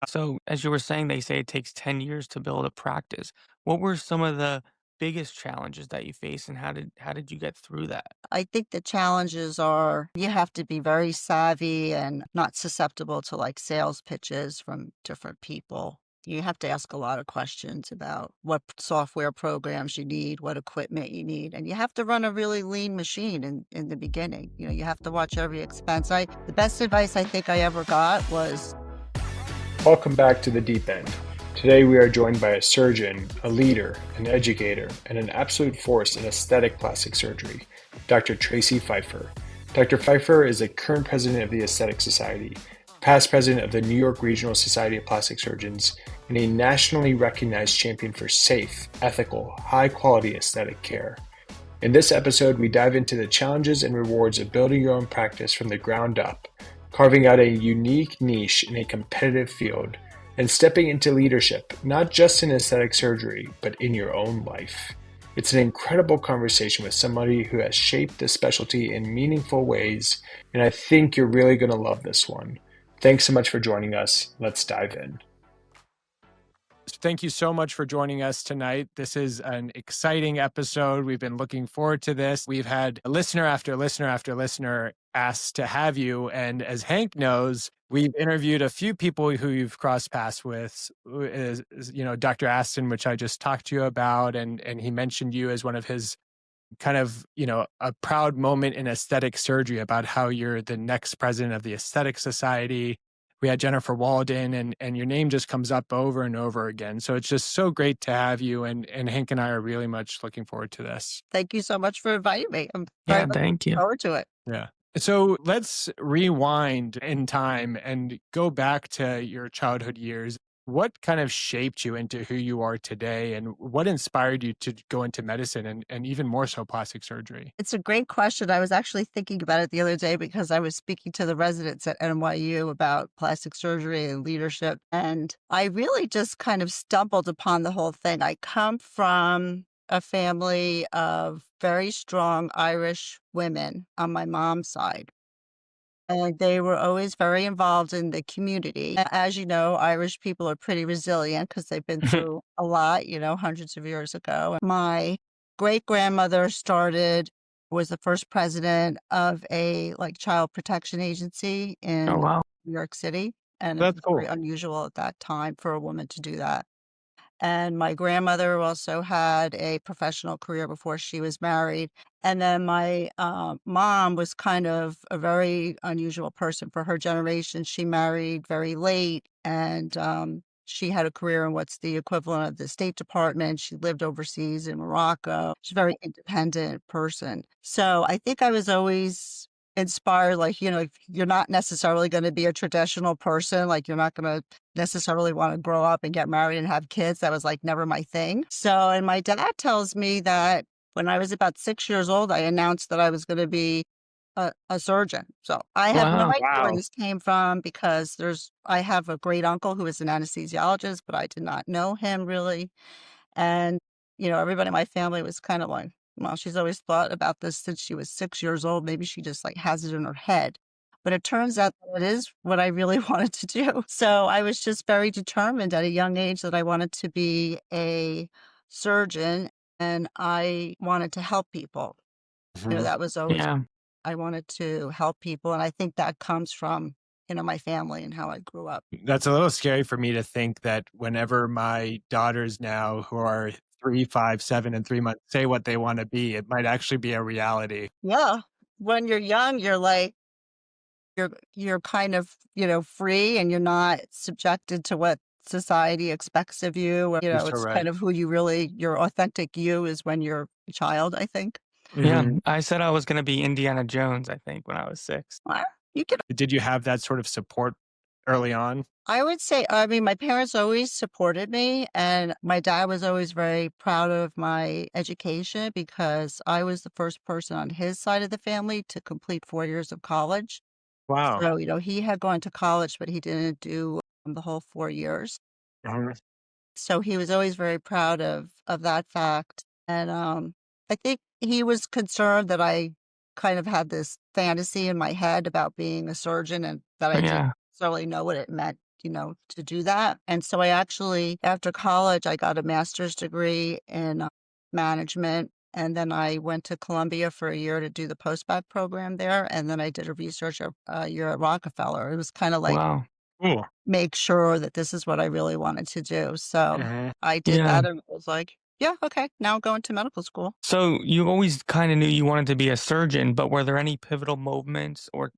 So, as you were saying, they say it takes 10 years to build a practice. What were some of the biggest challenges that you faced and how did you get through that? I think the challenges are you have to be very savvy and not susceptible to like sales pitches from different people. You have to ask a lot of questions about what software programs you need, what equipment you need, and you have to run a really lean machine in the beginning. You have to watch every expense. The best advice I think I ever got was Welcome back to the Deep End. Today we are joined by a surgeon, a leader, an educator, and an absolute force in aesthetic plastic surgery, Dr. Tracy Pfeifer. Dr. Pfeifer is the current president of the Aesthetic Society, past president of the New York Regional Society of Plastic Surgeons, and a nationally recognized champion for safe, ethical, high-quality aesthetic care. In this episode, we dive into the challenges and rewards of building your own practice from the ground up, carving out a unique niche in a competitive field, and stepping into leadership, not just in aesthetic surgery, but in your own life. It's an incredible conversation with somebody who has shaped the specialty in meaningful ways, and I think you're really going to love this one. Thanks so much for joining us. Let's dive in. Thank you so much for joining us tonight. This is an exciting episode. We've been looking forward to this. We've had listener after listener after listener asked to have you. And as Hank knows, we've interviewed a few people who you've crossed paths with, Dr. Aston, which I just talked to you about. And he mentioned you as one of his kind of, a proud moment in aesthetic surgery about how you're the next president of the Aesthetic Society. We had Jennifer Walden, and your name just comes up over and over again. So it's just so great to have you. And Hank and I are really much looking forward to this. thank you so much for inviting me. I'm very Yeah, much thank looking you. forward to it. Yeah. So let's rewind in time and go back to your childhood years. What kind of shaped you into who you are today, and what inspired you to go into medicine and even more so plastic surgery? It's a great question. I was actually thinking about it the other day because I was speaking to the residents at NYU about plastic surgery and leadership. And I really just kind of stumbled upon the whole thing. I come from a family of very strong Irish women on my mom's side. And they were always very involved in the community. As you know, Irish people are pretty resilient because they've been through a lot, hundreds of years ago. My great-grandmother was the first president of a, like, child protection agency Oh, in wow. New York City, and it That's was very cool. unusual at that time for a woman to do that. And my grandmother also had a professional career before she was married. And then my mom was kind of a very unusual person for her generation. She married very late, and she had a career in what's the equivalent of the State Department. She lived overseas in Morocco. She's a very independent person. So I think I was always inspired, like, you're not necessarily going to be a traditional person. Like, you're not going to necessarily want to grow up and get married and have kids. That was like never my thing. So, and my dad tells me that when I was about 6 years old, I announced that I was going to be a surgeon. So I have no Wow. idea where Wow. this came from because I have a great uncle who is an anesthesiologist, but I did not know him really. And, everybody in my family was kind of like, well, she's always thought about this since she was 6 years old. Maybe she just like has it in her head. But it turns out that it is what I really wanted to do. So I was just very determined at a young age that I wanted to be a surgeon and I wanted to help people. Mhm. That was always, Yeah. I wanted to help people. And I think that comes from, my family and how I grew up. That's a little scary for me to think that whenever my daughters now, who are 3, 5, 7, and 3 months, say what they want to be, it might actually be a reality. Yeah. When you're young, you're like, you're kind of, free and you're not subjected to what society expects of you. You're so It's right. kind of your authentic you is when you're a child, I think. Yeah. Mhm. I said I was gonna be Indiana Jones, I think, when I was 6. Well, you can, Did you have that sort of support early on? I would say, I mean, my parents always supported me, and my dad was always very proud of my education because I was the first person on his side of the family to complete 4 years of college. Wow. So, he had gone to college, but he didn't do the whole 4 years. Mhm. So he was always very proud of that fact, and, I think he was concerned that I kind of had this fantasy in my head about being a surgeon and that I didn't Yeah. necessarily know what it meant, to do that. And so I actually, after college, I got a master's degree in management. And then I went to Columbia for a year to do the postbac program there. And then I did a research year at Rockefeller. It was kind of like Wow. Cool. make sure that this is what I really wanted to do. So Mhm. I did Yeah. that and was like, yeah, okay, now I'm going to medical school. So you always kind of knew you wanted to be a surgeon, but were there any pivotal moments or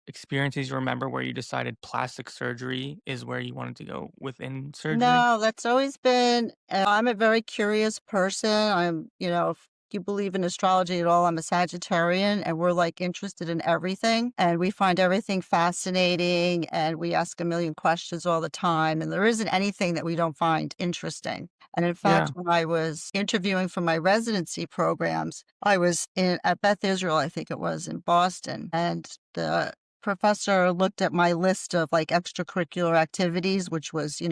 experiences you remember where you decided plastic surgery is where you wanted to go within surgery? No, that's always been, I'm a very curious person. If you believe in astrology at all, I'm a Sagittarian and we're like interested in everything and we find everything fascinating and we ask a million questions all the time. And there isn't anything that we don't find interesting. And in fact, Yeah. when I was interviewing for my residency programs, I was at Beth Israel, I think it was in Boston, and the professor looked at my list of like extracurricular activities, which was,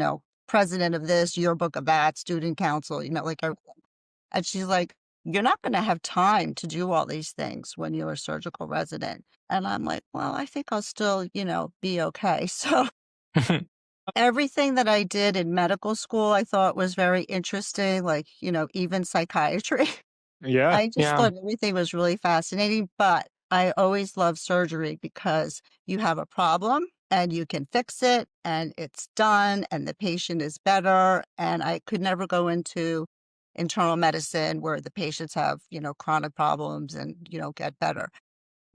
president of this, yearbook of that, student council, like everything. And she's like, you're not going to have time to do all these things when you're a surgical resident. And I'm like, well, I think I'll still, be okay. So everything that I did in medical school, I thought was very interesting, like, even psychiatry. Yeah. I just Yeah. thought everything was really fascinating, but I always love surgery because you have a problem and you can fix it and it's done and the patient is better. And I could never go into internal medicine where the patients have, chronic problems and you don't get better,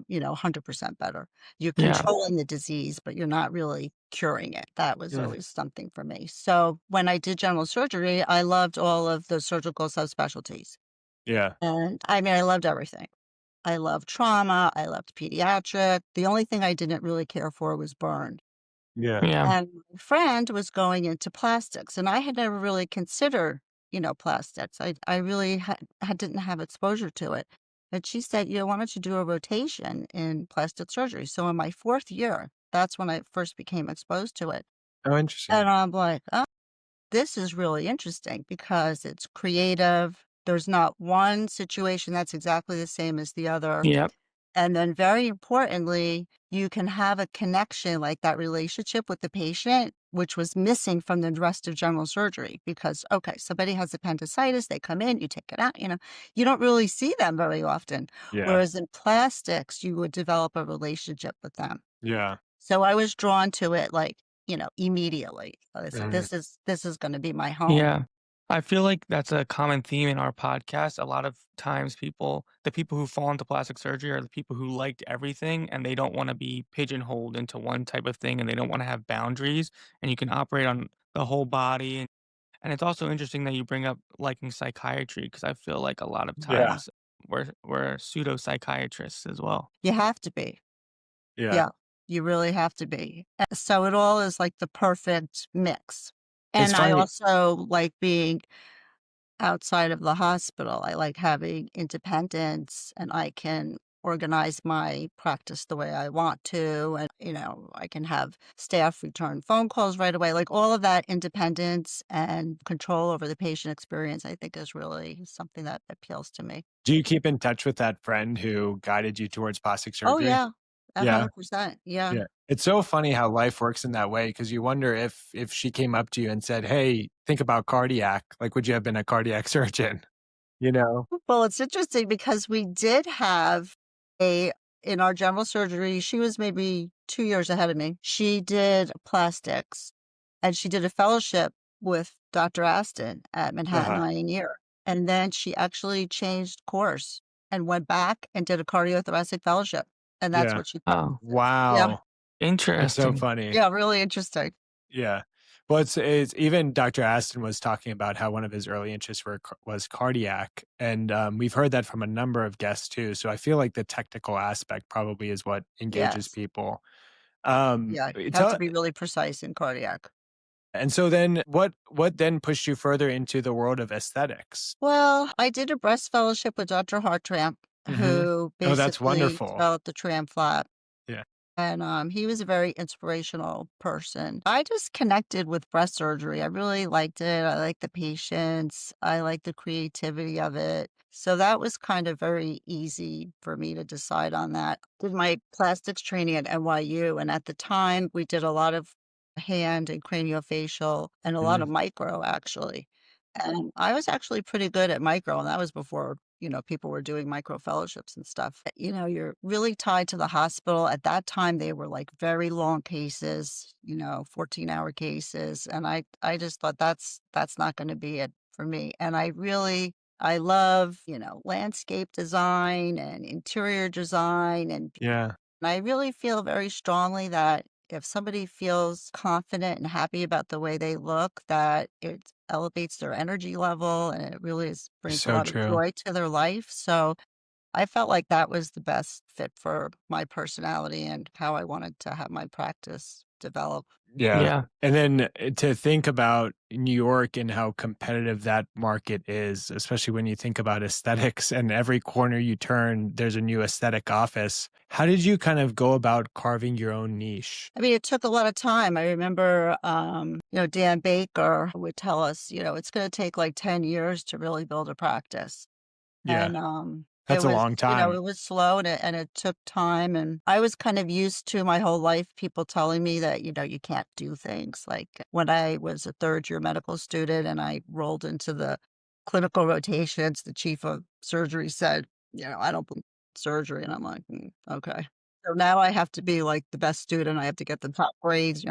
100% better. You're Yeah. controlling the disease, but you're not really curing it. That was Mhm. always something for me. So when I did general surgery, I loved all of the surgical subspecialties. Yeah. And I mean, I loved everything. I loved trauma. I loved pediatric. The only thing I didn't really care for was burn. Yeah. Yeah. And my friend was going into plastics, and I had never really considered, plastics. I really didn't have exposure to it. And she said, why don't you do a rotation in plastic surgery? So in my fourth year, that's when I first became exposed to it. Oh, interesting. And I'm like, oh, this is really interesting because it's creative. There's not one situation that's exactly the same as the other. Yep. And then very importantly, you can have a connection like that relationship with the patient, which was missing from the rest of general surgery because, okay, somebody has appendicitis, they come in, you take it out, you don't really see them very often. Yeah. Whereas in plastics, you would develop a relationship with them. Yeah. So I was drawn to it like, immediately. I said, Mhm. this is going to be my home. Yeah. I feel like that's a common theme in our podcast. A lot of times the people who fall into plastic surgery are the people who liked everything and they don't want to be pigeonholed into one type of thing and they don't want to have boundaries and you can operate on the whole body. And it's also interesting that you bring up liking psychiatry because I feel like a lot of Yeah. times we're pseudo psychiatrists as well. You have to be. Yeah. Yeah, you really have to be. So it all is like the perfect mix. It's And I funny. also like being outside of the hospital. I like having independence and I can organize my practice the way I want to. And, I can have staff return phone calls right away. Like all of that independence and control over the patient experience, I think is really something that appeals to me. Do you keep in touch with that friend who guided you towards plastic Oh, surgery? yeah, Yeah. 100%. Yeah. Yeah. It's so funny how life works in that way because you wonder if she came up to you and said, "Hey, think about cardiac." Like, would you have been a cardiac surgeon? You know? Well, it's interesting because we did have a in our general surgery, she was maybe 2 years ahead of me. She did plastics, and she did a fellowship with Dr. Aston at Manhattan Uh-huh. Eye and Ear, and then she actually changed course and went back and did a cardiothoracic fellowship, and that's Yeah. what she Oh, Yeah. Wow. That's so interesting. funny. Yeah, really interesting. Yeah. Well, it's even Dr. Aston was talking about how one of his early interests was cardiac, and we've heard that from a number of guests too. So I feel like the technical aspect probably is what engages Yes. people. Yeah, you have to Tell be really precise in cardiac. And so then what then pushed you further into the world of aesthetics? Well, I did a breast fellowship with Dr. Hartramp, Mhm. who Oh, that's basically wonderful. developed the tram flap. Yeah. And he was a very inspirational person. I just connected with breast surgery. I really liked it. I liked the patients. I liked the creativity of it. So that was kind of very easy for me to decide on that. Did my plastics training at NYU, and at the time we did a lot of hand and craniofacial and a lot Mhm. of micro actually. And I was actually pretty good at micro, and that was before, people were doing micro fellowships and stuff. You're really tied to the hospital. At that time, they were like very long cases, 14-hour cases. And I just thought that's not going to be it for me. And I love, landscape design and interior design Yeah, and I really feel very strongly that if somebody feels confident and happy about the way they look, that it elevates their energy level and it really brings a so lot of true. joy to their life. So I felt like that was the best fit for my personality and how I wanted to have my practice develop. Yeah. Yeah. And then to think about New York and how competitive that market is, especially when you think about aesthetics and every corner you turn, there's a new aesthetic office. How did you kind of go about carving your own niche? I mean, it took a lot of time. I remember, Dan Baker would tell us, it's going to take like 10 years to really build a practice. Yeah, And, it that's a was, long time. it was slow and it took time. And I was kind of used to my whole life people telling me that, you can't do things. Like when I was a third year medical student and I rolled into the clinical rotations, the chief of surgery said, I don't believe in surgery. And I'm like, okay. So now I have to be like the best student. I have to get the top grades.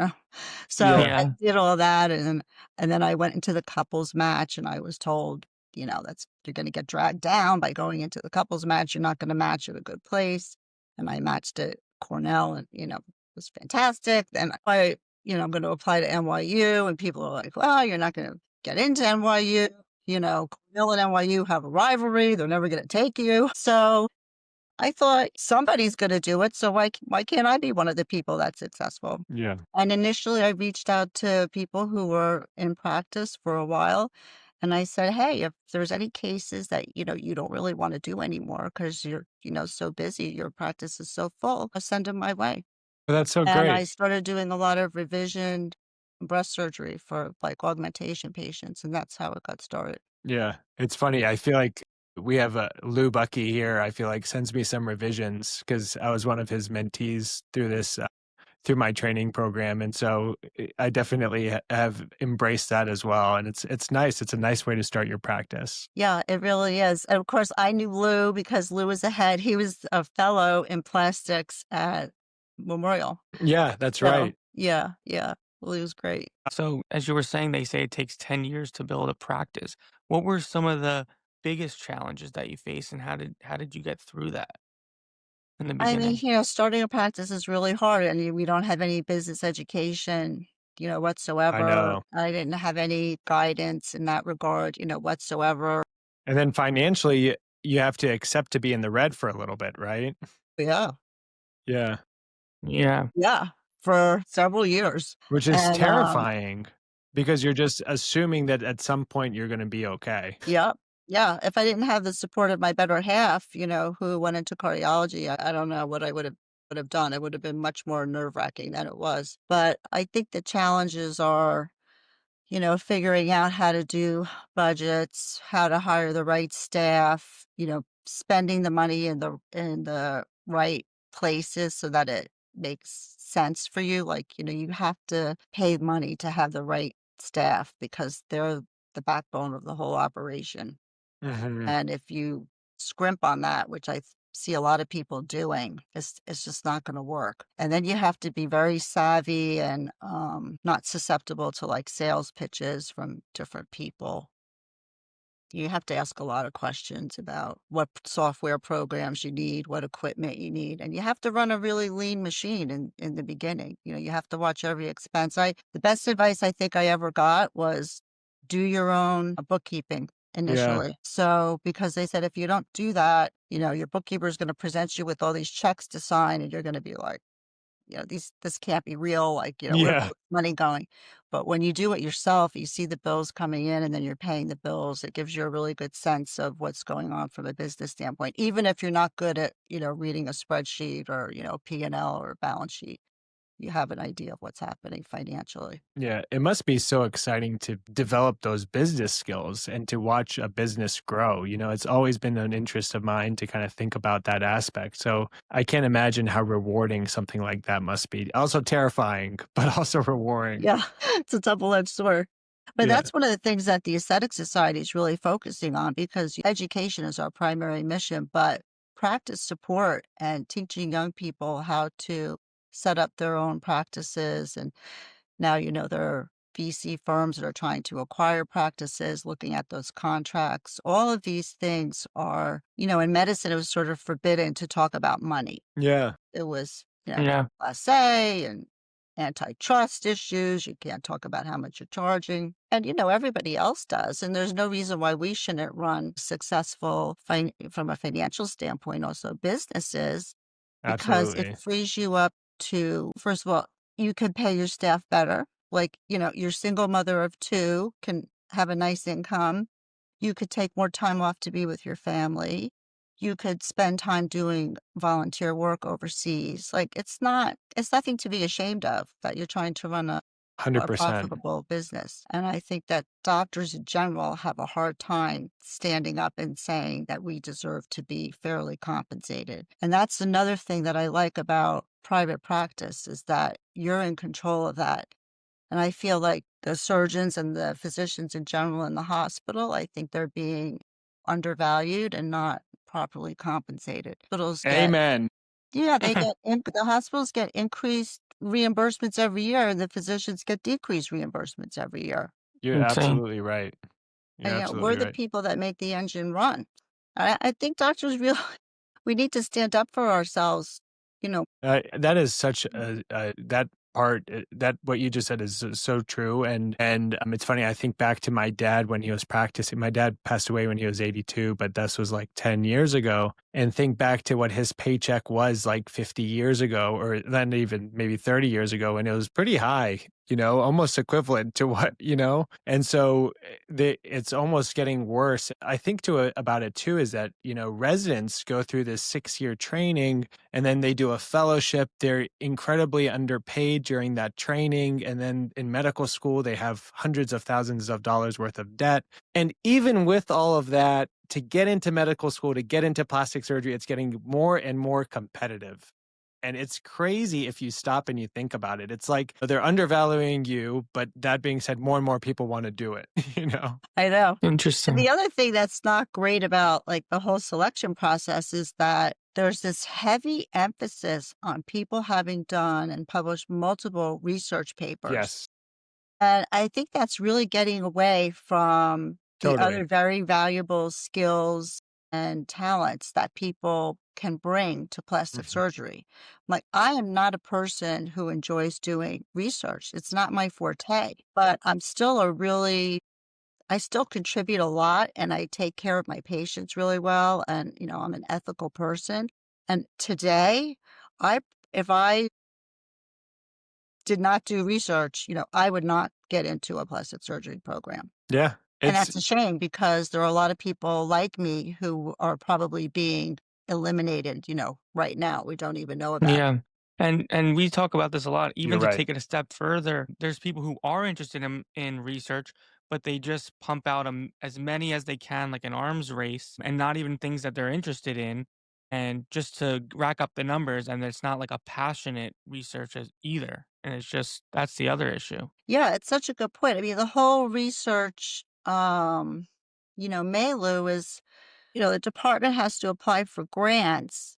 So Yeah. I Yeah. did all that, and then I went into the couples match, and I was told, that's you're gonna get dragged down by going into the couples match. You're not gonna match at a good place. And I matched at Cornell, and it was fantastic. Then I'm going to apply to NYU, and people are like, "Well, you're not going to get into NYU. Cornell and NYU have a rivalry. They're never going to take you." So I thought somebody's gonna do it, so why can't I be one of the people that's successful? Yeah. And initially, I reached out to people who were in practice for a while, and I said, "Hey, if there's any cases that, you don't really wanna do anymore because you're, so busy, your practice is so full, send them my way." Well, that's so And I great. started doing a lot of revision breast surgery for, like, augmentation patients, and that's how it got started. Yeah. It's funny. I feel like we have a Lou Bucky here. I feel like sends me some revisions because I was one of his mentees through this through my training program, and so I definitely have embraced that as well. And it's nice. It's a nice way to start your practice. Yeah, it really is. And of course, I knew Lou because Lou was ahead. He was a fellow in plastics at Memorial. Yeah, that's So, right. yeah, yeah, Lou's great. So, as you were saying, they say it takes 10 years to build a practice. What were some of the biggest challenges that you faced, and how did you get through that in the I mean, beginning? starting a practice is really hard, and we don't have any business education, I whatsoever. know. I didn't have any guidance in that regard, whatsoever. And then financially, you have to accept to be in the red for a little bit, right? Yeah, Yeah, Yeah. yeah, for several years. which is And terrifying because you're just assuming that at some point you're gonna be okay. Yep. Yeah, if I didn't have the support of my better half, who went into cardiology, I don't know what I would have done. It would have been much more nerve-wracking than it was. But I think the challenges are, figuring out how to do budgets, how to hire the right staff, spending the money in the right places so that it makes sense for you. Like, you have to pay money to have the right staff because they're the backbone of the whole operation. Mhm. And if you scrimp on that, which see a lot of people doing, it's just not going to work. And then you have to be very savvy and not susceptible to like sales pitches from different people. You have to ask a lot of questions about what software programs you need, what equipment you need, and you have to run a really lean machine in the beginning. You have to watch every expense. The best advice I think I ever got was do your own bookkeeping Yeah. initially. So because they said if you don't do that, your bookkeeper is going to present you with all these checks to sign, and you're going to be like, this can't be real. Like, where's Yeah. the money going? But when you do it yourself, you see the bills coming in and then you're paying the bills. It gives you a really good sense of what's going on from a business standpoint, even if you're not good at, reading a spreadsheet or, P&L or balance sheet. you have an idea of what's happening financially. Yeah, it must be so exciting to develop those business skills and to watch a business grow. It's always been an interest of mine to kind of think about that aspect. So I can't imagine how rewarding something like that must be. Also terrifying, but also rewarding. Yeah, it's a double-edged sword. But Yeah, that's one of the things that the Aesthetic Society is really focusing on, because education is our primary mission, but practice support and teaching young people how to set up their own practices. And now, there are VC firms that are trying to acquire practices, looking at those contracts. All of these things are, in medicine, it was sort of forbidden to talk about money. yeah, It was, Yeah. Class A and antitrust issues. You can't talk about how much you're charging. And, everybody else does. And there's no reason why we shouldn't run successful from a financial standpoint, also businesses, because it absolutely. frees you up to, first of all, you can pay your staff better. Like, your single mother of two can have a nice income. You could take more time off to be with your family. You could spend time doing volunteer work overseas. Like, it's nothing to be ashamed of that you're trying to run a 100%. profitable business. And I think that doctors in general have a hard time standing up and saying that we deserve to be fairly compensated. And that's another thing that I like about private practice, is that you're in control of that. And I feel like the surgeons and the physicians in general in the hospital, I think they're being undervalued and not properly compensated. Amen. Yeah, the hospitals get increased reimbursements every year, and the physicians get decreased reimbursements every year. You're Insane. absolutely right. You're And, we're absolutely the right. people that make the engine run. I think doctors really we need to stand up for ourselves, you know. That is such that part that what you just said is so true, and it's funny. I think back to my dad when he was practicing. My dad passed away when he was 82, but this was like 10 years ago. And think back to what his paycheck was like 50 years ago, or then even maybe 30 years ago, and it was pretty high. Almost equivalent to what. And so it's almost getting worse. I think about it too is that, residents go through this 6-year training and then they do a fellowship. They're incredibly underpaid during that training. And then in medical school, they have hundreds of thousands of dollars worth of debt. And even with all of that, to get into medical school, to get into plastic surgery, it's getting more and more competitive. And it's crazy if you stop and you think about it. It's like they're undervaluing you, but that being said, more and more people want to do it, I know. And Interesting. the other thing that's not great about, like, the whole selection process is that there's this heavy emphasis on people having done and published multiple research papers. Yes, And I think that's really getting away from the totally. other very valuable skills and talents that people can bring to plastic Mhm. surgery. Like, I am not a person who enjoys doing research. It's not my forte, but I still contribute a lot, and I take care of my patients really well. And, I'm an ethical person. And today, if I did not do research, I would not get into a plastic surgery program. Yeah, And it's that's a shame, because there are a lot of people like me who are probably being eliminated, right now. We don't even know about it. Yeah. And we talk about this a lot. you're Even to right. take it a step further, there's people who are interested in research, but they just pump out as many as they can, like an arms race, and not even things that they're interested in, and just to rack up the numbers. And it's not like a passionate research either. And it's just that's the other issue. Yeah, it's such a good point. I mean, the whole research, milieu is, the department has to apply for grants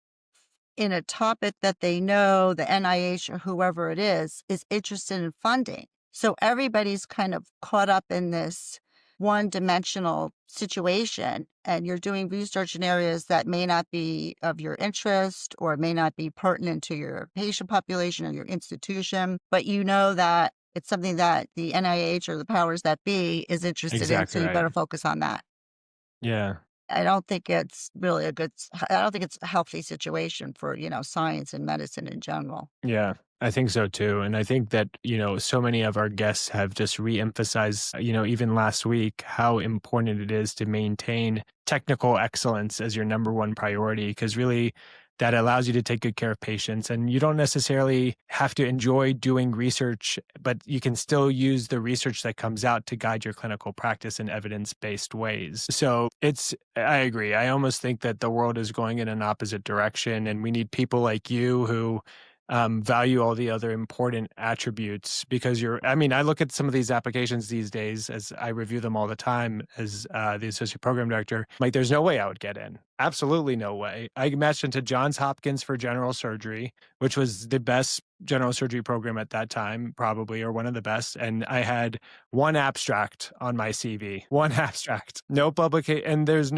in a topic that they know the NIH or whoever it is interested in funding. So everybody's kind of caught up in this one-dimensional situation, and you're doing research in areas that may not be of your interest or may not be pertinent to your patient population or your institution, but you know that it's something that the NIH or the powers that be is interested in, so Exactly you right. better focus on that. Yeah. I don't think it's really I don't think it's a healthy situation for, science and medicine in general. Yeah, I think so too. And I think that, so many of our guests have just reemphasized, even last week, how important it is to maintain technical excellence as your number one priority. Because really, that allows you to take good care of patients. And you don't necessarily have to enjoy doing research, but you can still use the research that comes out to guide your clinical practice in evidence-based ways. So I agree. I almost think that the world is going in an opposite direction, and we need people like you who value all the other important attributes because I look at some of these applications these days as I review them all the time as the associate program director. Like, there's no way I would get in. Absolutely no way. I matched into Johns Hopkins for general surgery, which was the best general surgery program at that time, probably, or one of the best. And I had one abstract on my CV, one abstract, no publication. And there's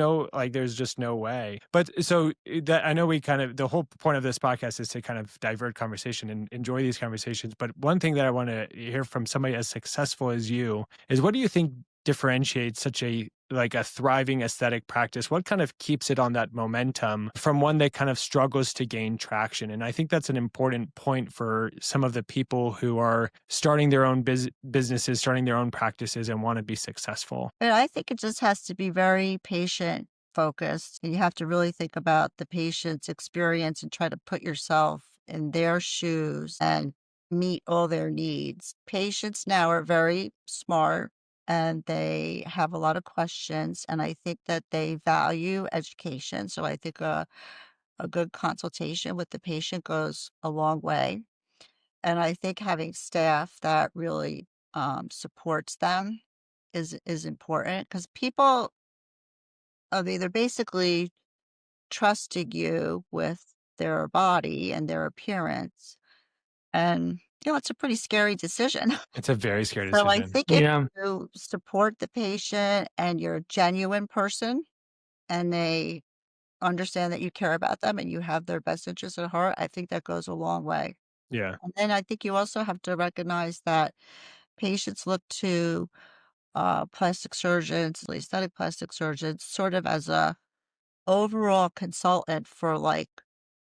just no way. But so that I know the whole point of this podcast is to kind of divert conversation and enjoy these conversations. But one thing that I want to hear from somebody as successful as you is, what do you think differentiates such a thriving aesthetic practice? What kind of keeps it on that momentum from one that kind of struggles to gain traction? And I think that's an important point for some of the people who are starting their own businesses, starting their own practices, and want to be successful. And I think it just has to be very patient focused. And you have to really think about the patient's experience and try to put yourself in their shoes and meet all their needs. Patients now are very smart and they have a lot of questions. And I think that they value education. So I think a good consultation with the patient goes a long way. And I think having staff that really supports them is important because people they're basically trusting you with their body and their appearance. And it's a pretty scary decision. It's a very scary So I decision. think if Yeah. you support the patient and you're a genuine person and they understand that you care about them and you have their best interests at heart, I think that goes a long way. Yeah. And then I think you also have to recognize that patients look to plastic surgeons, aesthetic plastic surgeons, sort of as a overall consultant for like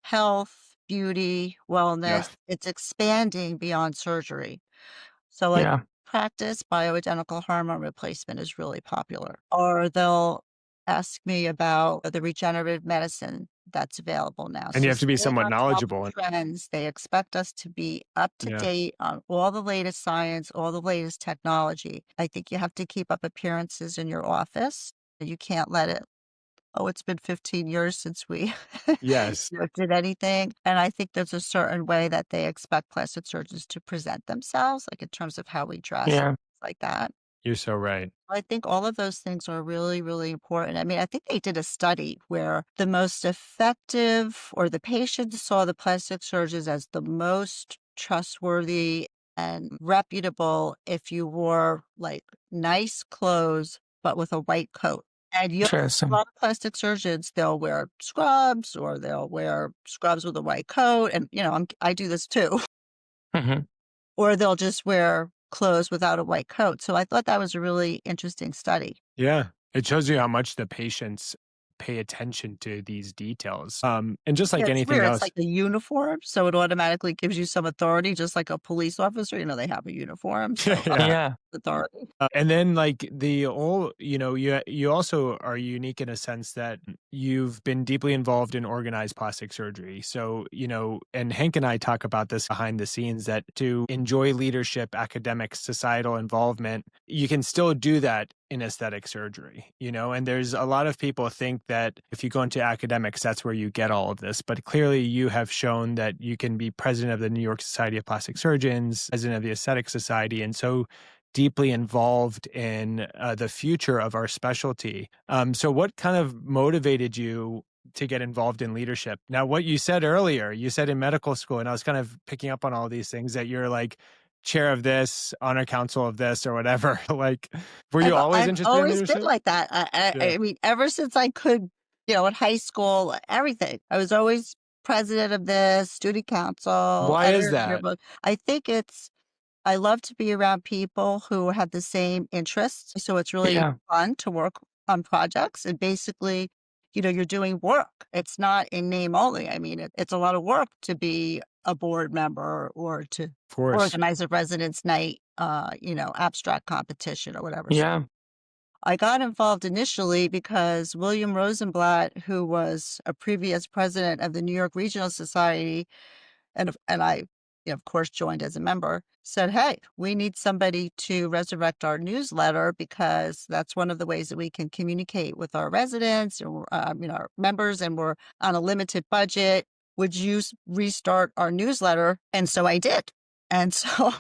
health, beauty, Yeah. wellness. It's expanding beyond surgery. So, like, Yeah. practice bioidentical hormone replacement is really popular. Or they'll ask me about the regenerative medicine that's available now. And you So, have to be staying somewhat on top of knowledgeable. trends, they expect us to be up to Yeah. date on all the latest science, all the latest technology. I think you have to keep up appearances in your office. You can't let it, oh, it's been 15 years since we Yes. did anything. And I think there's a certain way that they expect plastic surgeons to present themselves, like in terms of how we dress, Yeah. like that. You're so right. I think all of those things are really, really important. I mean, I think they did a study where the most effective or the patients saw the plastic surgeons as the most trustworthy and reputable if you wore like nice clothes, but with a white coat. And you a Interesting. lot of plastic surgeons, they'll wear scrubs or they'll wear scrubs with a white coat. And, I do this too. Hmm. Or they'll just wear clothes without a white coat. So I thought that was a really interesting study. Yeah. It shows you how much the patients pay attention to these details. And just Yeah, like it's anything weird. It's else. like a uniform, so it automatically gives you some authority, just like a police officer, they have a uniform, so Yeah. Yeah. authority. And then like the whole, you also are unique in a sense that you've been deeply involved in organized plastic surgery. So, and Hank and I talk about this behind the scenes, that to enjoy leadership, academic, societal involvement, you can still do that in aesthetic surgery, and there's a lot of people think that if you go into academics, that's where you get all of this. But clearly you have shown that you can be president of the New York Society of Plastic Surgeons, president of the Aesthetic Society, and so deeply involved in the future of our specialty. So what kind of motivated you to get involved in leadership? Now, what you said earlier, you said in medical school, and I was kind of picking up on all these things, that you're like chair of this, honor council of this, or whatever. Like, were you always I've interested in always been leadership? like that. I Yeah. I mean, ever since I could, in high school, everything. I was always president of this, student council, Why is editor of that? yearbook. I love to be around people who have the same interests. So it's really Yeah. fun to work on projects and basically, you're doing work. It's not in name only. I mean, it's a lot of work to be a board member or to Of course. organize a residence night, abstract competition or whatever. So Yeah. I got involved initially because William Rosenblatt, who was a previous president of the New York Regional Society, and I, of course, joined as a member, said, "Hey, we need somebody to resurrect our newsletter because that's one of the ways that we can communicate with our residents or our members, and we're on a limited budget. Would you restart our newsletter?" And so I did. And so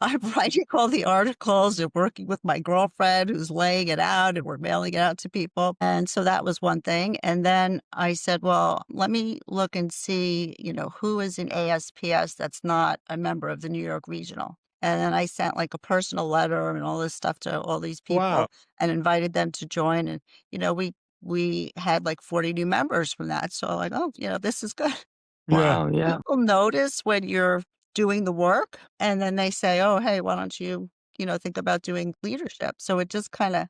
I'm writing all the articles and working with my girlfriend who's laying it out, and we're mailing it out to people. And so that was one thing. And then I said, well, let me look and see, who is in ASPS that's not a member of the New York Regional. And then I sent like a personal letter and all this stuff to all these Wow. people and invited them to join. And, we had like 40 new members from that. So like, oh, this is good. Yeah. Wow, yeah. People notice when you're doing the work, and then they say, "Oh, hey, why don't you, think about doing leadership?" So it just kinda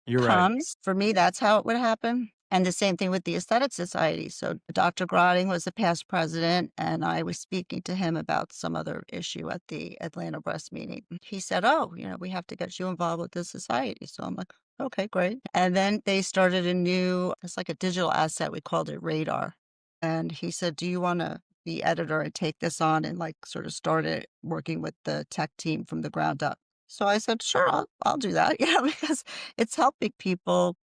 You're right. comes. For me, that's how it would happen. And the same thing with the Aesthetic Society. So Dr. Grotting was the past president, and I was speaking to him about some other issue at the Atlanta breast meeting. He said, "Oh, we have to get you involved with this society." So I'm like, "Okay, great." And then they started it's like a digital asset. We called it Radar. And he said, "Do you want to be editor and take this on and like sort of start it working with the tech team from the ground up?" So I said, "Sure, I'll do that." Because it's helping people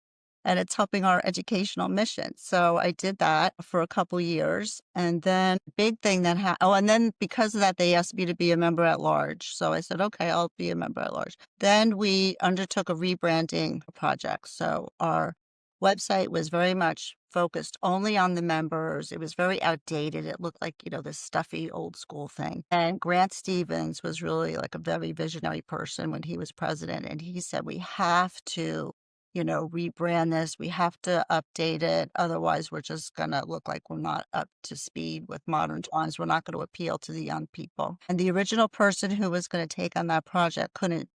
and it's helping our educational mission. So I did that for a couple years. And then big thing that and then because of that, they asked me to be a member at large. So I said, okay, I'll be a member at large. Then we undertook a rebranding project. So our website was very much focused only on the members. It was very outdated. It looked like, this stuffy old school thing. And Grant Stevens was really like a very visionary person when he was president. And he said, we have to rebrand this. We have to update it. Otherwise, we're just going to look like we're not up to speed with modern times. We're not going to appeal to the young people. And the original person who was going to take on that project couldn't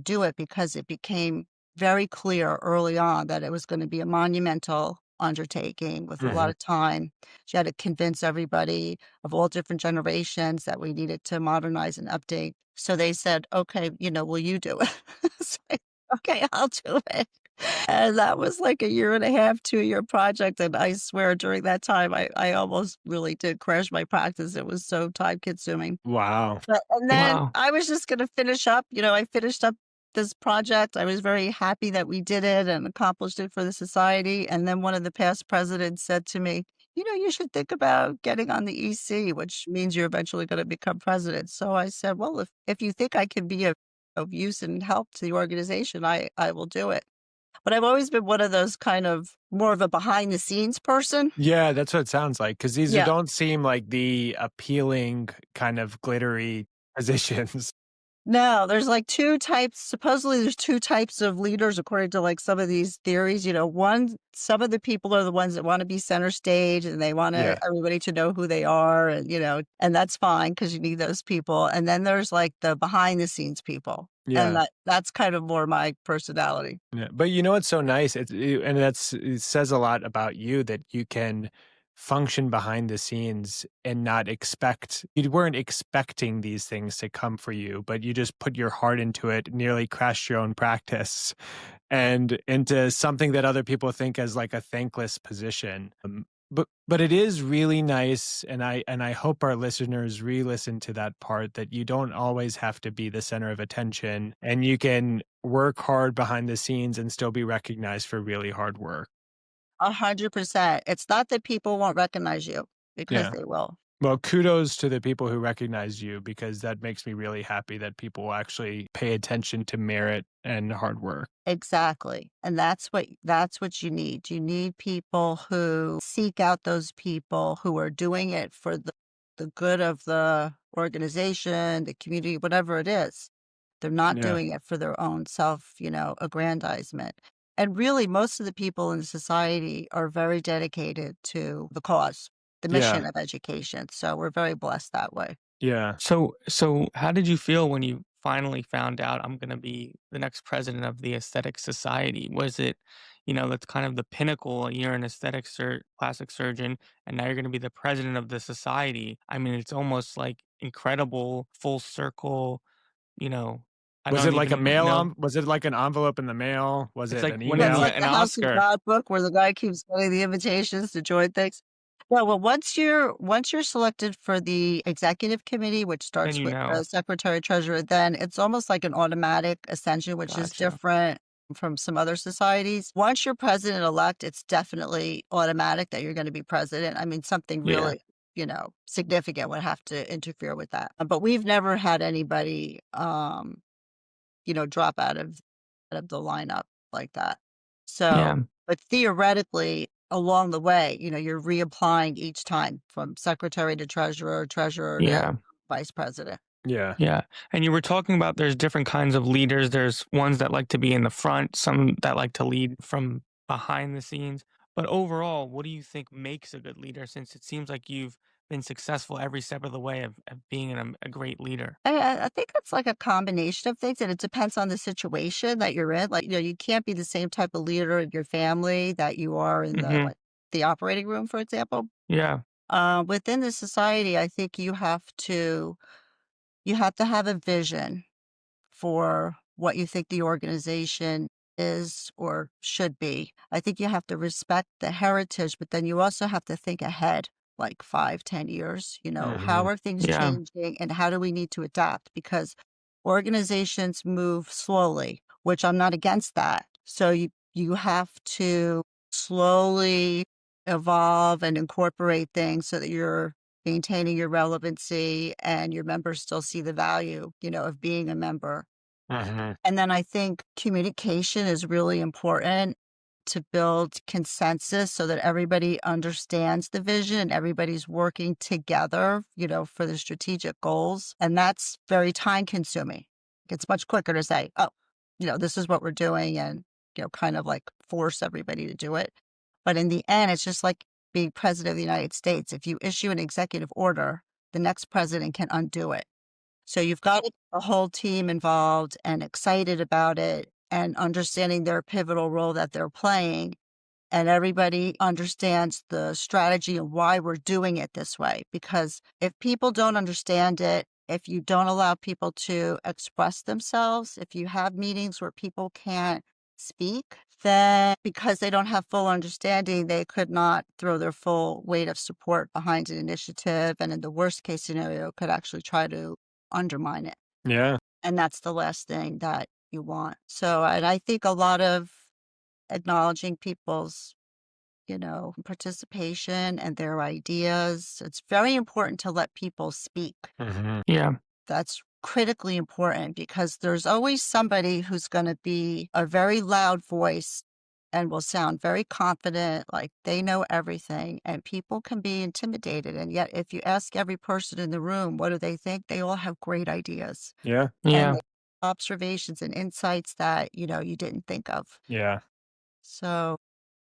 do it because it became very clear early on that it was going to be a monumental undertaking with a lot Mhm. of time. She had to convince everybody of all different generations that we needed to modernize and update. So they said, okay, will you do it? So okay, I'll do it. And that was like a year and a half, 2-year project. And I swear during that time, I almost really did crash my practice. It was so time consuming. Wow. And then Wow. I was just going to finish up, I finished up this project. I was very happy that we did it and accomplished it for the society. And then one of the past presidents said to me, you should think about getting on the EC, which means you're eventually going to become president. So I said, well, if you think I can be of use and help to the organization, I will do it. But I've always been one of those kind of more of a behind the scenes person. Yeah, that's what it sounds like. Because these Yeah. don't seem like the appealing kind of glittery positions. No, there's like 2 types. Supposedly there's 2 types of leaders according to like some of these theories. Some of the people are the ones that want to be center stage and they want Yeah. everybody to know who they are, and and that's fine because you need those people. And then there's like the behind the scenes people. And Yeah. that's kind of more my personality. Yeah, but you know what's so nice? And it says a lot about you that you can function behind the scenes and not expect you weren't expecting these things to come for you, but you just put your heart into it, nearly crashed your own practice and into something that other people think as like a thankless position. But it is really nice, and I hope our listeners re-listen to that part that you don't always have to be the center of attention, and you can work hard behind the scenes and still be recognized for really hard work. 100%. It's not that people won't recognize you because Yeah. they will. Well, kudos to the people who recognize you because that makes me really happy that people actually pay attention to merit and hard work. Exactly. And that's what you need. You need people who seek out those people who are doing it for the good of the organization, the community, whatever it is. They're not Yeah. doing it for their own self, aggrandizement. And really, most of the people in society are very dedicated to the cause, the mission Yeah. of education. So we're very blessed that way. Yeah. So how did you feel when you finally found out I'm gonna be the next president of the Aesthetic Society? Was it, that's kind of the pinnacle. You're an plastic surgeon, and now you're gonna be the president of the society. I mean, it's almost like incredible, full circle, you know. I Was don't it like a even mail know. was it like an envelope in the mail? Was It's it like an winning It's the email? like an the House of Oscar. God book where the guy keeps getting the invitations to join things. Well, once you're selected for the executive committee, which Then starts you with know. the secretary treasurer, then it's almost like an automatic ascension, which is Gotcha. different from some other societies. Once you're president elect, it's definitely automatic that you're going to be president. I mean, something Yeah. really, significant would have to interfere with that. But we've never had anybody, drop out of the lineup like that. So, Yeah. but theoretically, along the way, you're reapplying each time from secretary to treasurer, treasurer to Yeah. vice president. Yeah. Yeah. And you were talking about there's different kinds of leaders. There's ones that like to be in the front, some that like to lead from behind the scenes. But overall, what do you think makes a good leader, since it seems like you've been successful every step of the way of being a great leader? I think it's like a combination of things, and it depends on the situation that you're in. Like, you can't be the same type of leader in your family that you are in the Hmm. like the operating room, for example. Yeah. Within the society, I think you have to have a vision for what you think the organization is or should be. I think you have to respect the heritage, but then you also have to think ahead, like 5, 10 years. How Mhm. are things Yeah. changing and how do we need to adapt? Because organizations move slowly, which I'm not against that. So you have to slowly evolve and incorporate things so that you're maintaining your relevancy and your members still see the value, of being a member. Mhm. And then I think communication is really important to build consensus so that everybody understands the vision and everybody's working together, for the strategic goals. And that's very time consuming. It's much quicker to say, oh, this is what we're doing and, kind of like force everybody to do it. But in the end, it's just like being president of the United States. If you issue an executive order, the next president can undo it. So you've got to get the whole team involved and excited about it and understanding their pivotal role that they're playing. And everybody understands the strategy and why we're doing it this way. Because if people don't understand it, if you don't allow people to express themselves, if you have meetings where people can't speak, then because they don't have full understanding, they could not throw their full weight of support behind an initiative. And in the worst case scenario, could actually try to undermine it. Yeah. And that's the last thing that you want. So, and I think a lot of acknowledging people's, participation and their ideas. It's very important to let people speak. Mhm. Yeah. That's critically important because there's always somebody who's going to be a very loud voice and will sound very confident, like they know everything, and people can be intimidated. And yet, if you ask every person in the room, what do they think? They all have great ideas Yeah. and Yeah. observations and insights that, you didn't think of. Yeah. So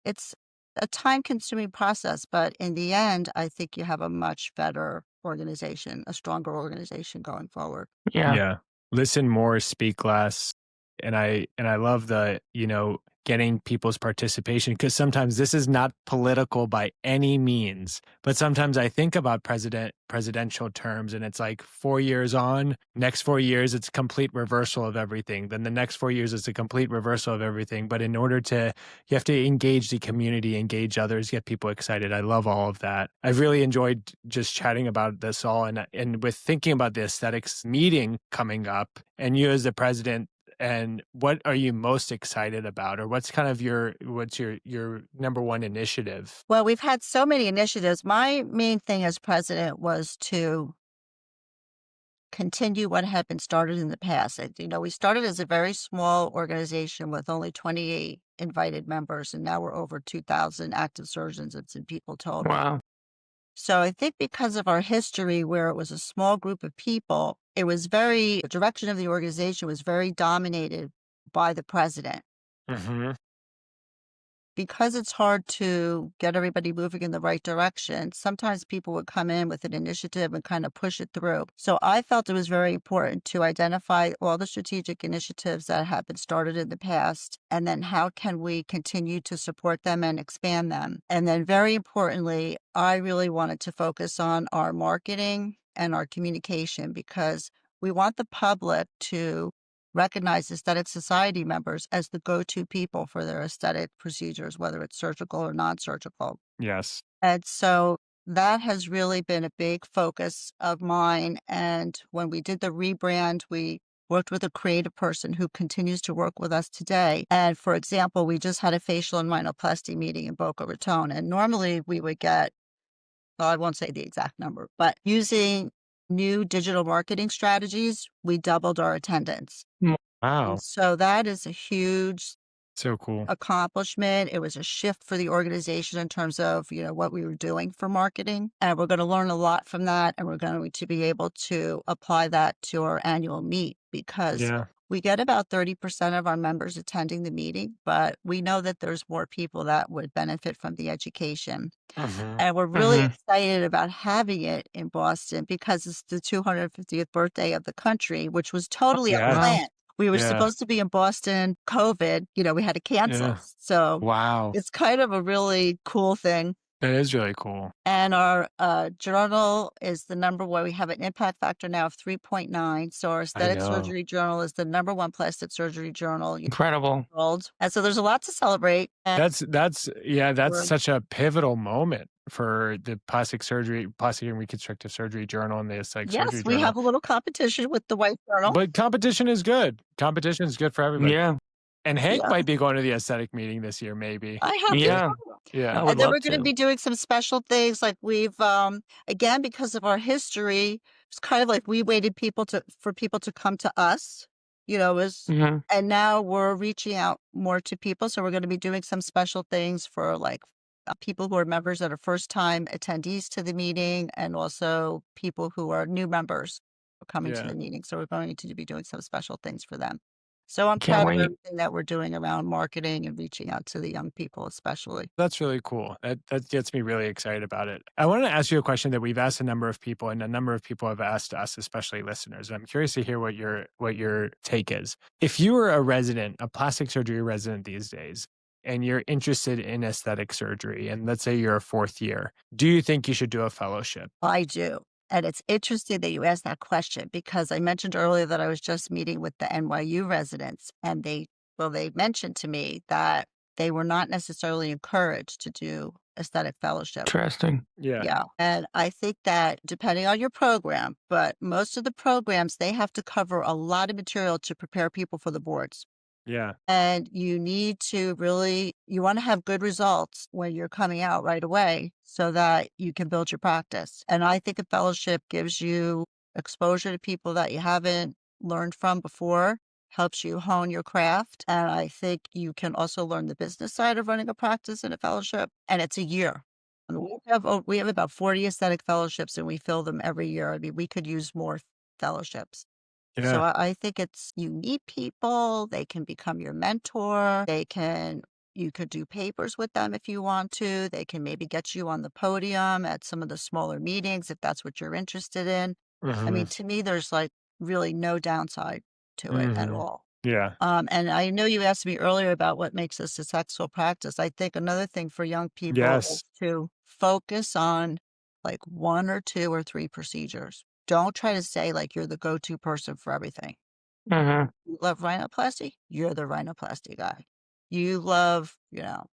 it's a time consuming process, but in the end, I think you have a much better organization, a stronger organization going forward. Yeah. Yeah. Listen more, speak less. And I love the, getting people's participation, because sometimes this is not political by any means. But sometimes I think about presidential terms and it's like 4 years on, next 4 years it's complete reversal of everything. Then the next 4 years is a complete reversal of everything. But in order to you have to engage the community, engage others, get people excited. I love all of that. I've really enjoyed just chatting about this all, and with thinking about the aesthetics meeting coming up and you as the president, and what are you most excited about, or what's kind of your number one initiative? Well, we've had so many initiatives. My main thing as president was to continue what had been started in the past. We started as a very small organization with only 28 invited members, and now we're over 2,000 active surgeons and people total. Wow. So I think because of our history where it was a small group of people, the direction of the organization was very dominated by the president. Hmm. Because it's hard to get everybody moving in the right direction, sometimes people would come in with an initiative and kind of push it through. So I felt it was very important to identify all the strategic initiatives that have been started in the past, and then how can we continue to support them and expand them. And then very importantly, I really wanted to focus on our marketing and our communication because we want the public to recognize aesthetic society members as the go-to people for their aesthetic procedures, whether it's surgical or non-surgical. Yes. And so that has really been a big focus of mine. And when we did the rebrand, we worked with a creative person who continues to work with us today. And for example, we just had a facial and rhinoplasty meeting in Boca Raton. And normally we would get, well, I won't say the exact number, but using new digital marketing strategies, we doubled our attendance. Wow. And so that is a huge So cool. accomplishment. It was a shift for the organization in terms of, what we were doing for marketing. And we're going to learn a lot from that. And we're going to be able to apply that to our annual meet because Yeah. we get about 30% of our members attending the meeting, but we know that there's more people that would benefit from the education. Mhm. And we're really excited about having it in Boston because it's the 250th birthday of the country, which was totally Yes. Wow. unplanned. We were Yeah. supposed to be in Boston, COVID, we had to cancel. Yeah. So Wow. it's kind of a really cool thing. That is really cool. And our journal is the number one. We have an impact factor now of 3.9. So our aesthetic know. surgery journal is the number one plastic surgery journal in the Incredible. world. And so there's a lot to celebrate. And That's we're- such a pivotal moment for the plastic and reconstructive surgery journal and the aesthetic surgery yes, we journal. have a little competition with the White Journal. But competition is good. Competition is good for everybody. Yeah. And Hank Yeah. might be going to the aesthetic meeting this year, maybe. I have Yeah. Yeah. I would And then love we're going to to. be doing some special things like we've again because of our history, it's kind of like we waited for people to come to us, Mhm. and now we're reaching out more to people. So we're going to be doing some special things for like people who are members that are first time attendees to the meeting and also people who are new members coming to Yeah. the meeting. So we're going to be doing some special things for them. So I'm Can't proud of wait. everything that we're doing around marketing and reaching out to the young people, especially. That's really cool. That gets me really excited about it. I wanted to ask you a question that we've asked a number of people, and a number of people have asked us, especially listeners. And I'm curious to hear what your take is. If you were a plastic surgery resident these days, and you're interested in aesthetic surgery, and let's say you're a fourth year, do you think you should do a fellowship? I do. And it's interesting that you asked that question because I mentioned earlier that I was just meeting with the NYU residents and they mentioned to me that they were not necessarily encouraged to do aesthetic fellowship. Interesting. Yeah. Yeah. And I think that depending on your program, but most of the programs, they have to cover a lot of material to prepare people for the boards. Yeah. And you need to you want to have good results when you're coming out right away so that you can build your practice. And I think a fellowship gives you exposure to people that you haven't learned from before, helps you hone your craft. And I think you can also learn the business side of running a practice in a fellowship. And it's a year. I mean, we have about 40 aesthetic fellowships and we fill them every year. I mean, we could use more fellowships. So Yeah. I think you meet people, they can become your mentor, you could do papers with them if you want to. They can maybe get you on the podium at some of the smaller meetings if that's what you're interested in. I mean, to me, there's like really no downside to it at all. Yeah. And I know you asked me earlier about what makes a successful practice. I think another thing for young people Yes. is to focus on like 1 or 2 or 3 procedures. Don't try to say like you're the go-to person for everything. Mhm. You love rhinoplasty? You're the rhinoplasty guy. You love,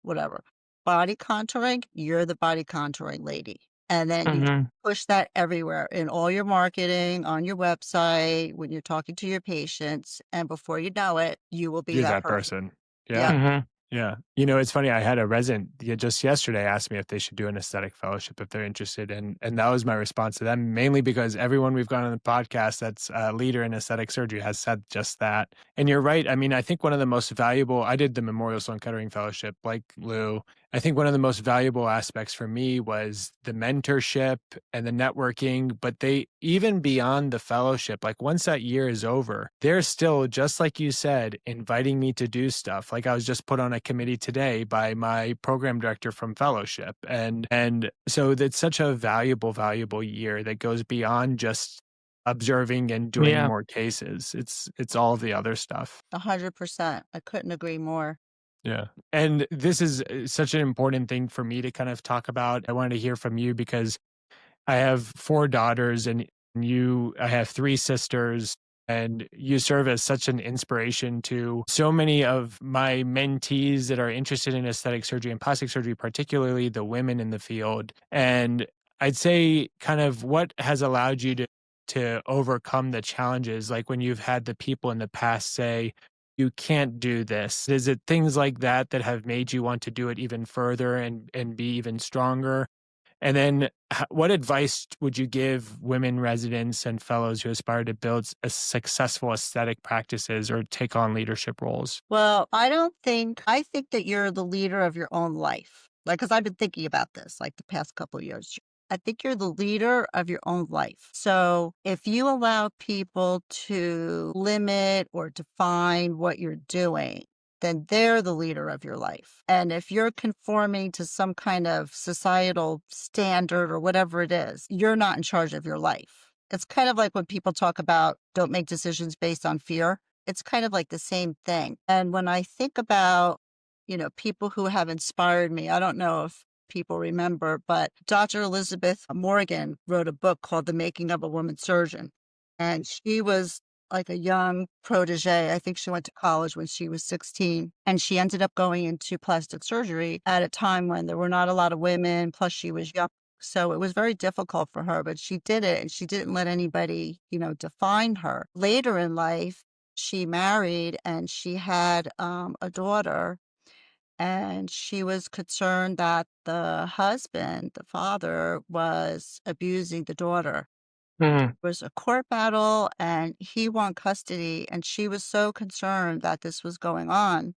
whatever. Body contouring? You're the body contouring lady. And then you Mhm. push that everywhere in all your marketing, on your website, when you're talking to your patients. And before you know it, you will be You're that that person. person. Yeah. Mhm. Yeah. It's funny. I had a resident just yesterday ask me if they should do an aesthetic fellowship if they're interested. And that was my response to them, mainly because everyone we've gone on the podcast that's a leader in aesthetic surgery has said just that. And you're right. I mean, I think one of the most valuable, I did the Memorial Sloan Kettering Fellowship like Lou. I think one of the most valuable aspects for me was the mentorship and the networking, but they even beyond the fellowship, like once that year is over, they're still, just like you said, inviting me to do stuff. Like I was just put on a committee today by my program director from fellowship. And so that's such a valuable year that goes beyond just observing and doing Yeah. more cases. It's all of the other stuff. 100%. I couldn't agree more. Yeah. And this is such an important thing for me to kind of talk about. I wanted to hear from you because I have 4 daughters and I have 3 sisters. And you serve as such an inspiration to so many of my mentees that are interested in aesthetic surgery and plastic surgery, particularly the women in the field. And I'd say kind of what has allowed you to overcome the challenges, like when you've had the people in the past say, you can't do this. Is it things like that that have made you want to do it even further and be even stronger? And then what advice would you give women residents and fellows who aspire to build a successful aesthetic practices or take on leadership roles? Well, I think that you're the leader of your own life. Like, because I've been thinking about this like the past couple of years. I think you're the leader of your own life. So if you allow people to limit or define what you're doing, then they're the leader of your life. And if you're conforming to some kind of societal standard or whatever it is, you're not in charge of your life. It's kind of like when people talk about don't make decisions based on fear. It's kind of like the same thing. And when I think about, people who have inspired me, I don't know if people remember, but Dr. Elizabeth Morgan wrote a book called The Making of a Woman Surgeon. And she was like a young protege. I think she went to college when she was 16. And she ended up going into plastic surgery at a time when there were not a lot of women, plus she was young. So it was very difficult for her, but she did it and she didn't let anybody, define her. Later in life, she married and she had a daughter, and she was concerned that the husband, the father, was abusing the daughter. Mm. It was a court battle and he won custody, and she was so concerned that this was going on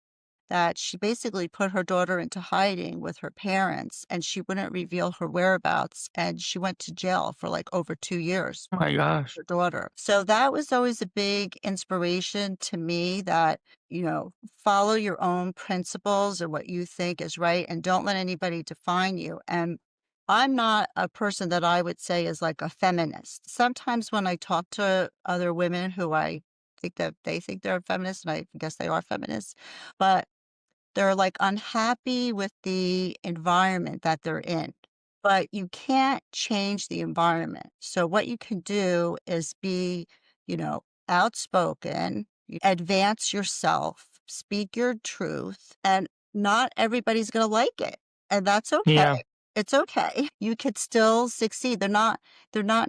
that she basically put her daughter into hiding with her parents and she wouldn't reveal her whereabouts, and she went to jail for like over 2 years, Oh my gosh. her daughter. So that was always a big inspiration to me that, follow your own principles or what you think is right and don't let anybody define you. And I'm not a person that I would say is like a feminist. Sometimes when I talk to other women who I think that they think they're feminists, and I guess they are feminists, but they're, like, unhappy with the environment that they're in, but you can't change the environment. So what you can do is be, outspoken, advance yourself, speak your truth, and not everybody's gonna like it, and that's okay. Yeah. It's okay. You could still succeed. They're not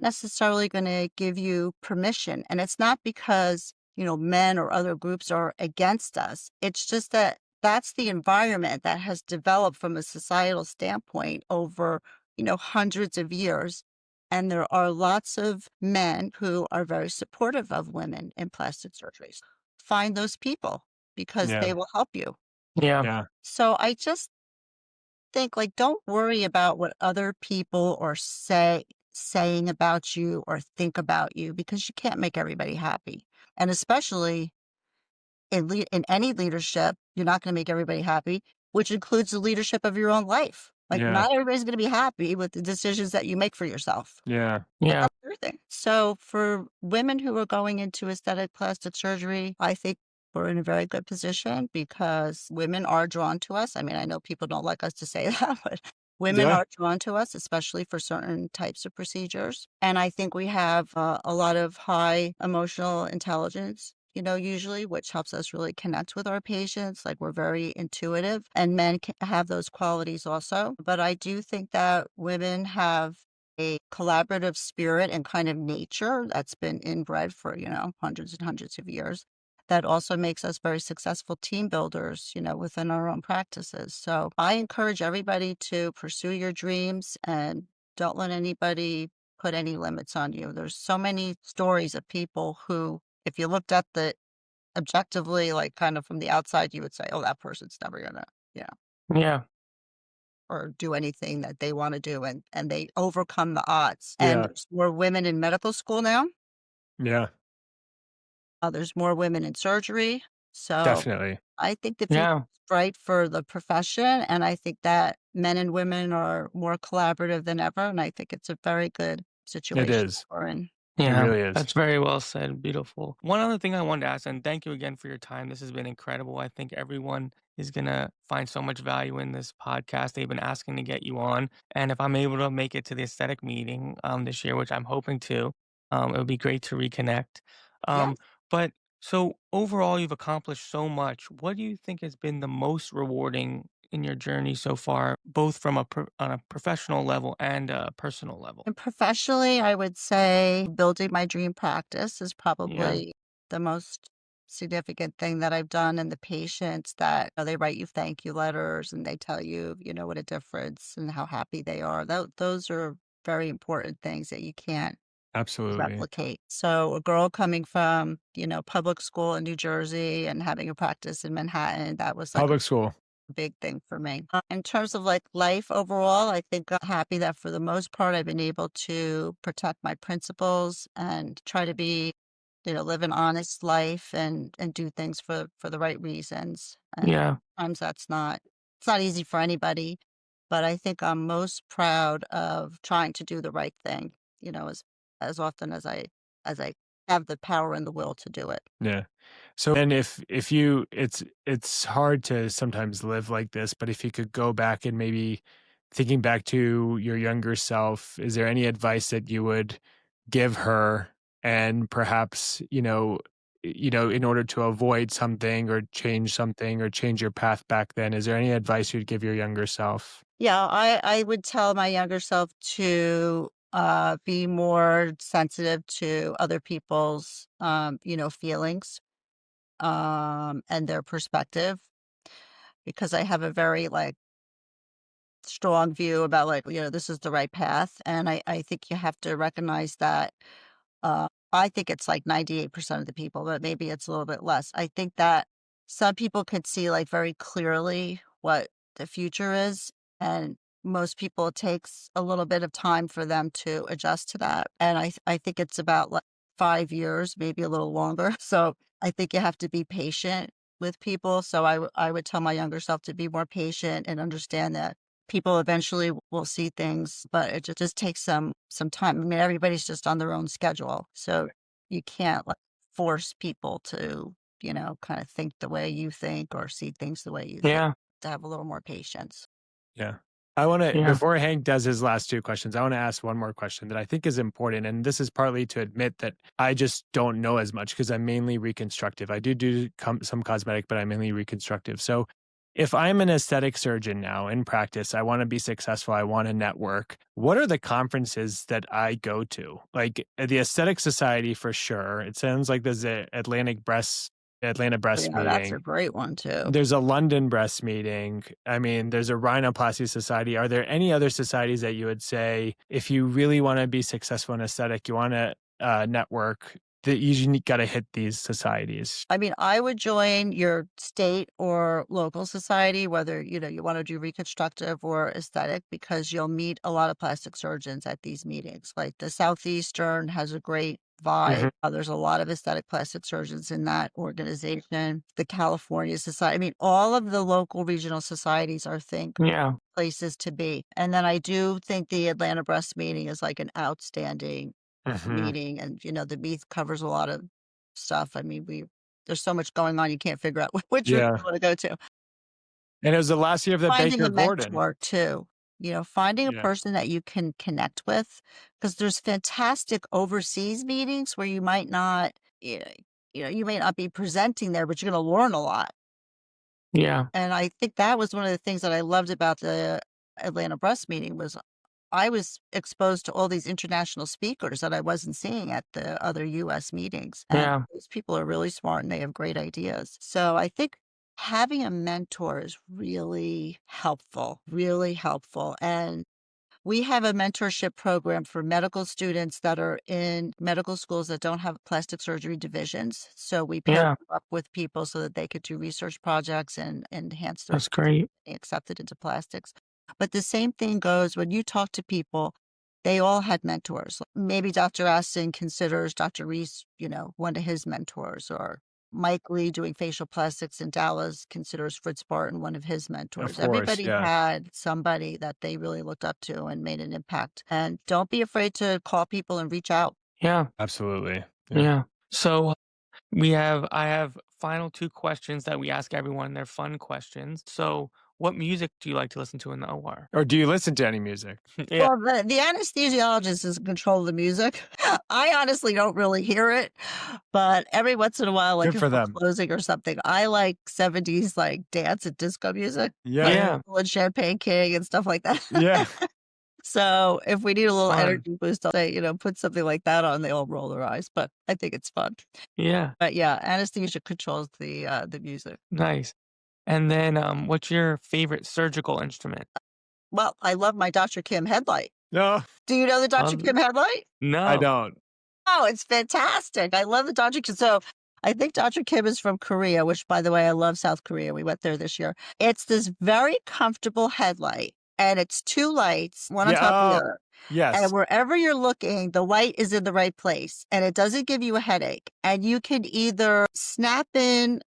necessarily gonna give you permission, and it's not because, men or other groups are against us. It's just that that's the environment that has developed from a societal standpoint over, hundreds of years. And there are lots of men who are very supportive of women in plastic surgeries. Find those people because Yeah. they will help you. Yeah. Yeah. So I just think like don't worry about what other people are saying about you or think about you, because you can't make everybody happy. And especially in any leadership, you're not gonna make everybody happy, which includes the leadership of your own life. Like, Yeah. not everybody's gonna be happy with the decisions that you make for yourself. Yeah. And Yeah. that's your thing. So, for women who are going into aesthetic plastic surgery, I think we're in a very good position because women are drawn to us. I mean, I know people don't like us to say that, but women Yeah. are drawn to us, especially for certain types of procedures. And I think we have a lot of high emotional intelligence, usually, which helps us really connect with our patients. Like we're very intuitive, and men can have those qualities also. But I do think that women have a collaborative spirit and kind of nature that's been inbred for, hundreds and hundreds of years, that also makes us very successful team builders, within our own practices. So I encourage everybody to pursue your dreams and don't let anybody put any limits on you. There's so many stories of people who, if you looked at the objectively, like kind of from the outside, you would say, oh, that person's never gonna, you know, Yeah. or do anything that they want to do. And they overcome the odds. And Yeah. there's more women in medical school now. Yeah. There's more women in surgery. So Definitely. I think the future Yeah. is bright for the profession, and I think that men and women are more collaborative than ever, and I think it's a very good It situation that is. we're in. It Yeah, really is. that's very well said, beautiful. One other thing I wanted to ask, and thank you again for your time. This has been incredible. I think everyone is gonna find so much value in this podcast. They've been asking to get you on, and if I'm able to make it to the aesthetic meeting this year, which I'm hoping to, it would be great to reconnect. Um, Yes. But so overall, you've accomplished so much. What do you think has been the most rewarding in your journey so far, both from on a professional level and a personal level? And professionally, I would say building my dream practice is Yeah. probably the most significant thing that I've done. And the patients that they write you thank you letters and they tell you, what a difference and how happy they are. Those are very important things that you can't Absolutely. replicate. So a girl coming from, public school in New Jersey and having a practice in Manhattan, that was like Public school. big thing for me. In terms of like life overall, I think I'm happy that for the most part, I've been able to protect my principles and try to be, live an honest life and do things for the right reasons. And Yeah. sometimes it's not easy for anybody, but I think I'm most proud of trying to do the right thing, as often as I have the power and the will to do it. Yeah. So and if you it's hard to sometimes live like this, but if you could go back and maybe thinking back to your younger self, is there any advice that you would give her and perhaps, in order to avoid something or change your path back then, is there any advice you'd give your younger self? Yeah, I would tell my younger self to be more sensitive to other people's feelings and their perspective because I have a very like strong view about like this is the right path and I think you have to recognize that I think it's like 98% of the people, but maybe it's a little bit less. I think that some people can see like very clearly what the future is, and most people it takes a little bit of time for them to adjust to that. And I think it's about like 5 years, maybe a little longer. So I think you have to be patient with people. So I would tell my younger self to be more patient and understand that people eventually will see things, but it just takes some time. I mean, everybody's just on their own schedule, so you can't like force people to, kind of think the way you think or see things the way you think. Yeah. To have a little more patience. Yeah. I want to, Yeah. before Hank does his last two questions, I want to ask one more question that I think is important. And this is partly to admit that I just don't know as much because I'm mainly reconstructive. I do some cosmetic, but I'm mainly reconstructive. So if I'm an aesthetic surgeon now in practice, I want to be successful, I want to network. What are the conferences that I go to? Like the Aesthetic Society for sure. It sounds like there's a Atlanta breast Yeah, that's a meeting. great one too. There's a London breast meeting. I mean, there's a rhinoplasty society. Are there any other societies that you would say, if you really want to be successful in aesthetic, you want to network, that you got to hit these societies? I mean, I would join your state or local society, whether, you want to do reconstructive or aesthetic, because you'll meet a lot of plastic surgeons at these meetings. Like the Southeastern has a great vibe. Hmm. There's a lot of aesthetic plastic surgeons in that organization. The California Society, I mean, all of the local regional societies are, think, Yeah. places to be. And then I do think the Atlanta breast meeting is like an outstanding Hmm. meeting and, the meet covers a lot of stuff. I mean, there's so much going on, you can't figure out which route Yeah. you wanna go to. And it was the last year of the Finding Baker a Gordon. mentor too, finding a Yeah. person that you can connect with, because there's fantastic overseas meetings where you might not, you may not be presenting there, but you're gonna learn a lot. Yeah. And I think that was one of the things that I loved about the Atlanta breast meeting was I was exposed to all these international speakers that I wasn't seeing at the other US meetings, and Yeah. those people are really smart and they have great ideas. So I think having a mentor is really helpful, and we have a mentorship program for medical students that are in medical schools that don't have plastic surgery divisions. So we pair Yeah. them up with people so that they could do research projects and enhance their That's great. accepted into plastics. But the same thing goes when you talk to people, they all had mentors. Maybe Dr. Aston considers Dr. Reese, one of his mentors, or Mike Lee doing facial plastics in Dallas considers Fritz Barton one of his Of mentors. course. Everybody Yeah. had somebody that they really looked up to and made an impact. And don't be afraid to call people and reach out. Yeah. Absolutely. Yeah. Yeah. So I have final two questions that we ask everyone. They're fun questions. So What music do you like to listen to in the OR? Or do you listen to any music? Yeah. Well, the anesthesiologist is in control of the music. I honestly don't really hear it, but every once in a while, like Good if for we're them. closing or something, I like 70s like dance and disco music, Yeah, like yeah. Yeah. Pitbull and Champagne King and stuff like that. Yeah. So if we need a little Fun. energy boost, I'll say, put something like that on, they all roll their eyes, but I think it's fun. Yeah. But yeah, anesthesia controls the music. Nice. And then, what's your favorite surgical instrument? Well, I love my Dr. Kim headlight. No, Do you know the Dr. Um, Kim headlight? I no. don't. Oh, it's fantastic. I love the Dr. Kim. So I think Dr. Kim is from Korea, which by the way, I love South Korea. We went there this year. It's this very comfortable headlight and it's 2 lights, one on Yeah. top of the Oh, other. And yes. wherever you're looking, the light is in the right place and it doesn't give you a headache. And you can either snap in,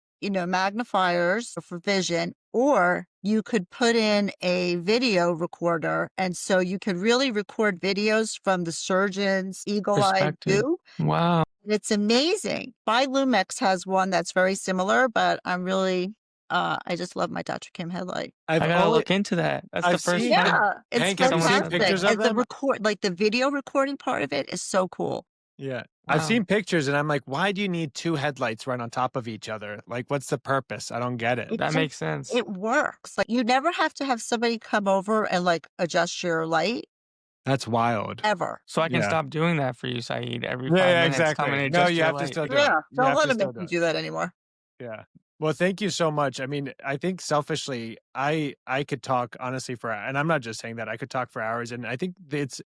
magnifiers for vision, or you could put in a video recorder. And so you can really record videos from the surgeon's eagle-eye Perspective. view. Wow. And it's amazing. Bilumex has one that's very similar, but I'm really, I just love my Dr. Kim headlight. I gotta look into that. That's the I've first seen time. Yeah, it's Hank, have you Someone seen said fantastic. pictures that. of And the them? like the video recording part of it is so cool. Yeah. I've Wow. seen pictures and I'm like, why do you need 2 headlights right on top of each other? Like, what's the purpose? I don't get it. It That just makes sense. it works. Like, you never have to have somebody come over and, like, adjust your light, That's wild. ever. So I can Yeah. stop doing that for you, Saeed, every Yeah, 5 yeah, minutes. Come exactly. and No, adjust you your have to light. still do it. Yeah, You don't have let to them still make do you it. do that anymore. Yeah. Well, thank you so much. I mean, I think selfishly, I could talk honestly and I'm not just saying that, I could talk for hours. And I think it's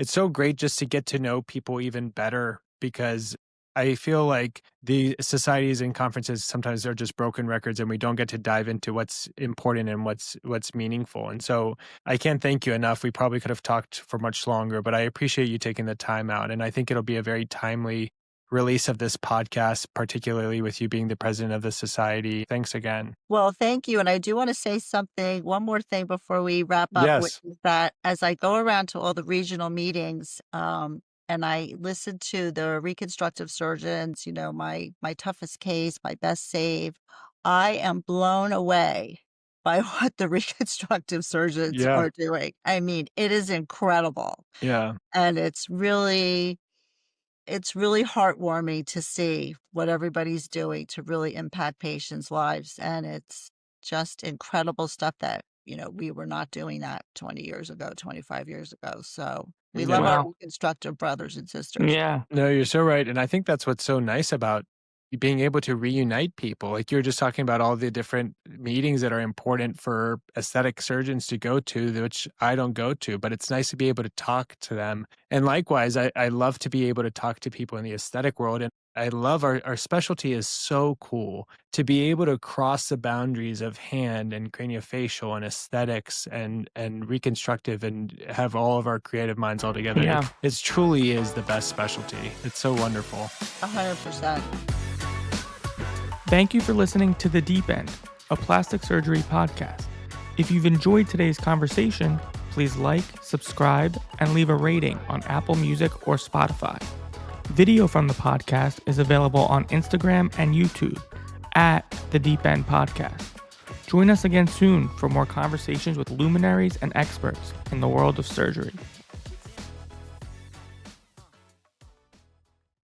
so great just to get to know people even better, because I feel like the societies and conferences sometimes are just broken records and we don't get to dive into what's important and what's meaningful. And so I can't thank you enough. We probably could have talked for much longer, but I appreciate you taking the time out. And I think it'll be a very timely release of this podcast, particularly with you being the president of the society. Thanks again. Well, thank you, and I do wanna say one more thing before we wrap up, which Yes. is that as I go around to all the regional meetings, and I listen to the reconstructive surgeons, my toughest case, my best save, I am blown away by what the reconstructive surgeons Yeah. are doing. I mean, it is incredible, Yeah. and it's really heartwarming to see what everybody's doing to really impact patients' lives, and it's just incredible stuff that, we were not doing that 20 years ago, 25 years ago, so we Yeah. love our Wow. reconstructive brothers and sisters. Yeah. No, you're so right. And I think that's what's so nice about being able to reunite people. Like, you were just talking about all the different meetings that are important for aesthetic surgeons to go to, which I don't go to, but it's nice to be able to talk to them. And likewise, I love to be able to talk to people in the aesthetic world. And I love our specialty is so cool to be able to cross the boundaries of hand and craniofacial and aesthetics and reconstructive and have all of our creative minds all together. Yeah. It truly is the best specialty. It's so wonderful. 100%. Thank you for listening to The Deep End, a plastic surgery podcast. If you've enjoyed today's conversation, please like, subscribe, and leave a rating on Apple Music or Spotify. Video from the podcast is available on Instagram and YouTube at The Deep End Podcast. Join us again soon for more conversations with luminaries and experts in the world of surgery.